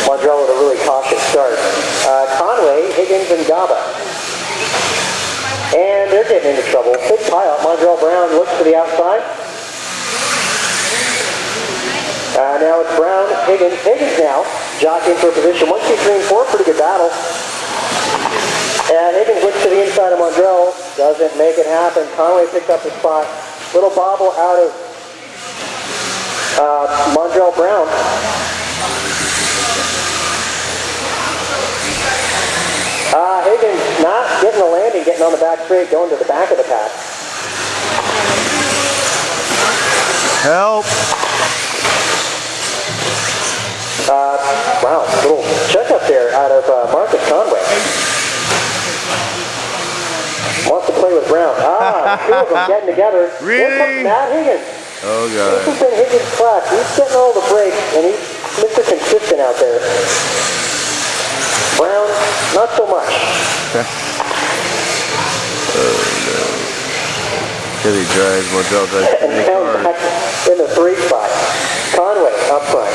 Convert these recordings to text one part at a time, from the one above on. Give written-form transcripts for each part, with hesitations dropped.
Mondrell with a really cautious start. Conway, Higgins, and Gaba. And they're getting into trouble. Big pileup. Mondrell Brown looks to the outside. Now it's Brown, Higgins. Higgins now jockeying for position. 1, 2, 3, and 4. Pretty good battle. And Higgins looks to the inside of Mondrell. Doesn't make it happen. Conway picks up the spot. Little bobble out of Mondrell Brown. Higgins not getting the landing, getting on the back straight, going to the back of the pack. Help! Wow, little checkup there out of Marcus Conway. Wants to play with Brown. Two of them getting together. Really? Here comes Matt Higgins. Oh, God. This has been Higgins' class. He's getting all the breaks, and he's Mr. Consistent out there. Brown, not so much. Oh, no. Hilly drives, Mondrell drives. And Brown back in the 3 spot. Conway up front.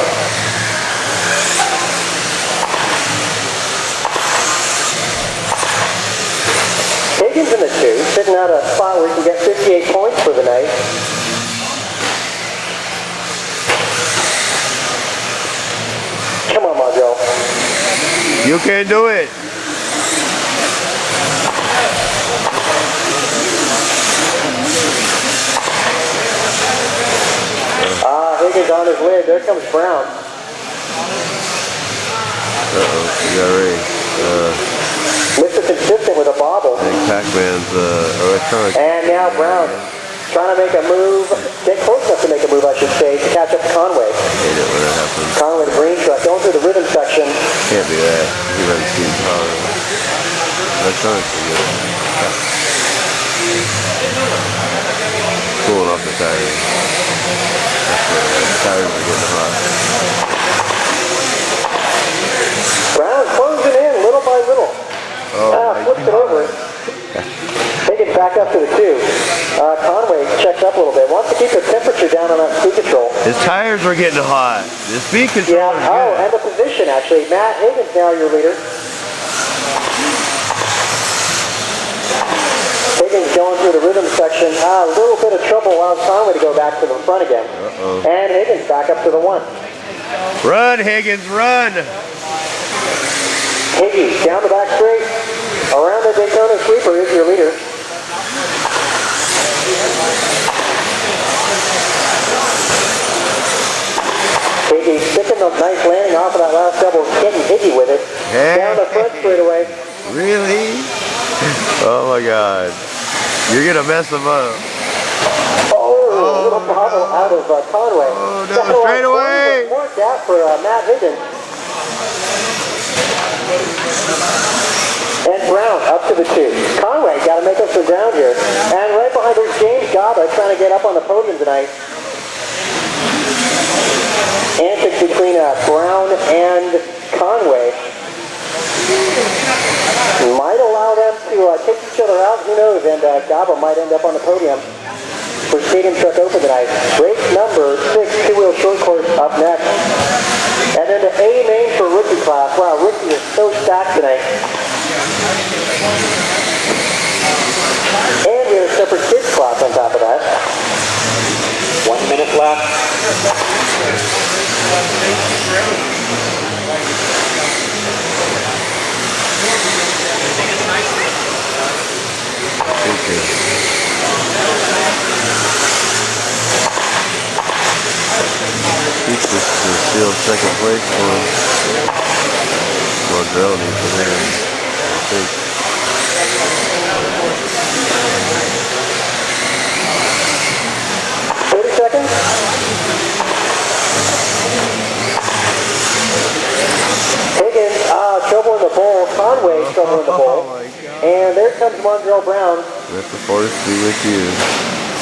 Higgins in the 2, sitting at a spot where he can get 58 points for the night. Come on, Mondrell. You can do it. Higgins on his lid. There comes Brown. Uh-oh, you got raised. Mr. Consistent with a bobble. I think Pac-Man's electronic. And now Brown trying to make a move, get close enough to make a move, I should say, to catch up to Conway. I hate it when that happens. Conway, the green truck, going through the rhythm section. Can't be that. You haven't seen power. Electronics are good. Cooling off the tires. That's right. The tires are getting hot. Brown closing in little by little. Flips it over. Higgins back up to the 2. Conway checks up a little bit. Wants to keep the temperature down on that speed control. His tires are getting hot. The speed control is good. And the position actually. Matt Higgins now your leader. Higgins going through the rhythm section. A little bit of trouble allows Conway to go back to the front again. And Higgins back up to the 1. Run, Higgins, run! Higgy down the back straight. Around the Daytona sweeper is your leader. Higgy sticking the nice landing off of that last double, getting Higgy with it. Hey. Down the front straightaway. Really? Oh my God. You're gonna mess them up. A little bobble out of Conway. Oh no, straight away! More gap for Matt Higgins. And Brown up to the 2. Conway got to make up some ground here. And right behind there's James Gaba trying to get up on the podium tonight. Antics between Brown and Conway. Might allow them to take each other out, who knows, and Gaba might end up on the podium for Stadium Truck Open tonight. Race number 6, two-wheel short course up next. And then the A main for rookie class. Wow, rookies are so stacked tonight. And we have a separate kids class on top of that. 1 minute left. Keep this to steal second place for him. Mondrell needs to win, I think. Higgins, trouble in the bowl. Conway, trouble in the bowl. Oh my God. And there comes Mondrell Brown. Let the force be with you.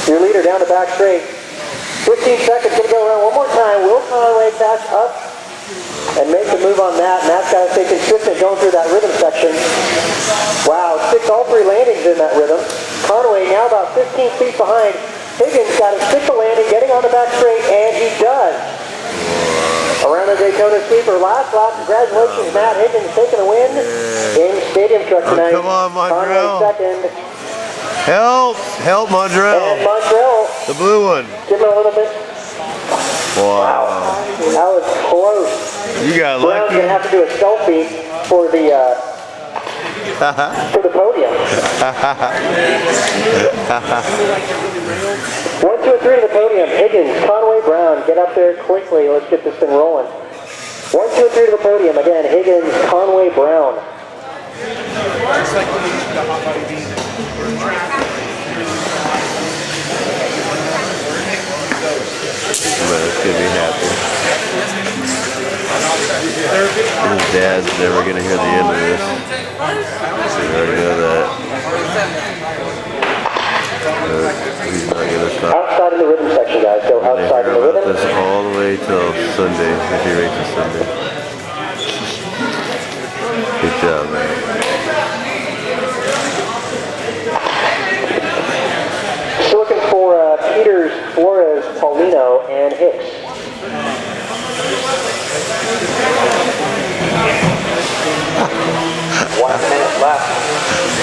Your leader down the back straight. 15 seconds, gonna go around one more time. Will Conway catch up and make the move on Matt? Matt's got to stay consistent going through that rhythm section. Wow, all 3 landings in that rhythm. Conway now about 15 feet behind. Higgins got to stick the landing, getting on the back straight, and he does. motor sweeper. Last lap. Congratulations, Matt Higgins taking a win in Stadium Truck tonight. come on, Montreal. Conway second. Help, Montreal. And Montreal. The blue one. Give it a little bit. Wow. That was close. You got Brown's lucky. going to have to do a selfie for the podium. 1, 2, and 3 to the podium. Higgins, Conway, Brown. Get up there quickly. Let's get this thing rolling. 1, 2, and 3 to the podium. Again, Higgins, Conway, Brown. Man's gonna be happy. His dad's never gonna hear the end of this. So you already know that. He's not gonna stop. Outside in the rhythm section, guys. Go Gonna outside in hear the about rhythm. this all the way till Sunday, if he races Sunday. Good job, man. Still looking for Peters, Flores, Paulino, and Hicks. One minute left.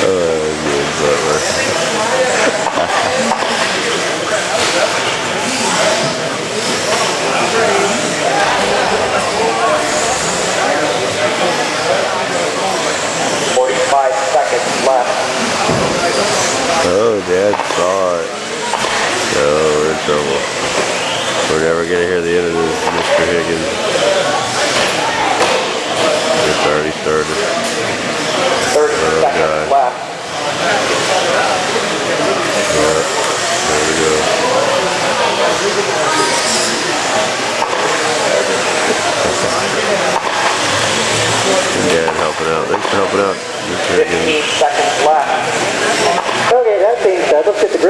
Oh, good Butler. 45 seconds left. Oh, Dad saw it. Oh, we're in trouble. We're never going to hear the end of this, Mr. Higgins. It's already started. 30 seconds left. Yeah, there we go. Dad helping out. Thanks for helping out, Mr. Higgins. 15 seconds left.